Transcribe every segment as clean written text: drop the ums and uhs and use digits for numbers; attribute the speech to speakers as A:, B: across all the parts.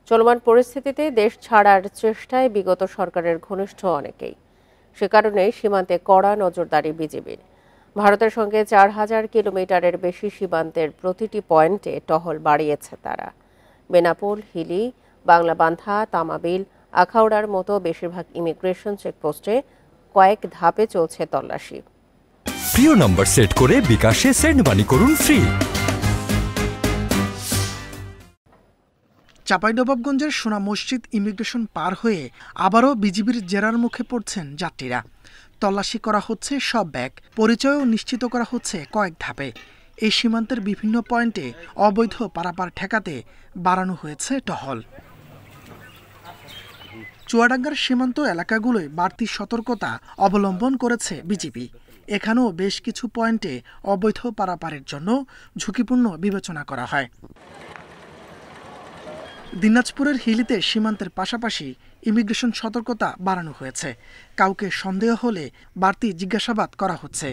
A: চলমান পরিস্থিতিতে দেশ ছাড়ার চেষ্টায় বিগত সরকারের ঘনিষ্ঠ অনেকেই। সে কারণে সীমান্তে কড়া নজরদারি বিজিবির। ভারতের সঙ্গে ৪,০০০ কিলোমিটারের বেশি সীমান্তের প্রতিটি পয়েন্টে টহল বাড়িয়েছে তারা। বেনাপোল, হিলি, বাংলাবান্ধা, তামাবিল, আখাউড়ার মতো বেশিরভাগ ইমিগ্রেশন চেকপোস্টে কয়েক ধাপে চলছে তল্লাশি।
B: প্রিয় নম্বর সেট করে বিকাশে সেন্ড মানি করুন ফ্রি।
C: চাঁপাইনবাবগঞ্জের সোনা মসজিদ ইমিগ্রেশন পার হয়ে আবারও বিজিবির জেরার মুখে পড়ছেন যাত্রীরা। তল্লাশি করা হচ্ছে সব ব্যাগ, পরিচয়ও নিশ্চিত করা হচ্ছে কয়েক ধাপে। এই সীমান্তের বিভিন্ন পয়েন্টে অবৈধ পারাপার ঠেকাতে বাড়ানো হয়েছে টহল। চুয়াডাঙ্গার সীমান্ত এলাকাগুলোয় বাড়তি সতর্কতা অবলম্বন করেছে বিজিবি। এখানেও বেশ কিছু পয়েন্টে অবৈধ পারাপারের জন্য ঝুঁকিপূর্ণ বিবেচনা করা হয়। দিনাজপুরের হিলিতে সীমান্তের পাশাপাশি ইমিগ্রেশন সতর্কতা বাড়ানো হয়েছে। কাউকে সন্দেহ হলে বাড়তি জিজ্ঞাসাবাদ করা হচ্ছে।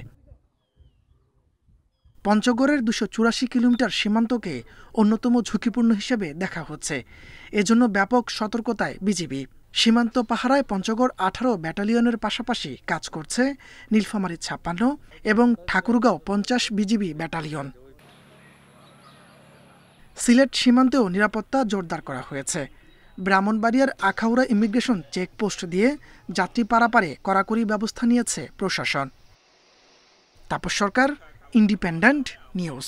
C: পঞ্চগড়ের ২৮৪ কিলোমিটার সীমান্তকে অন্যতম ঝুঁকিপূর্ণ হিসেবে দেখা হচ্ছে। এজন্য ব্যাপক সতর্কতায় বিজিবি। সীমান্ত পাহারায় পঞ্চগড় ১৮ ব্যাটালিয়নের পাশাপাশি কাজ করছে নীলফামারী ৫৬ এবং ঠাকুরগাঁও ৫০ বিজিবি ব্যাটালিয়ন। সিলেট সীমান্তেও নিরাপত্তা জোরদার করা হয়েছে। ব্রাহ্মণবাড়িয়ার আখাউড়া ইমিগ্রেশন চেকপোস্ট দিয়ে যাত্রী পারাপারে কড়াকড়ি ব্যবস্থা নিয়েছে প্রশাসন। তাপস সরকার, ইন্ডিপেন্ডেন্ট নিউজ।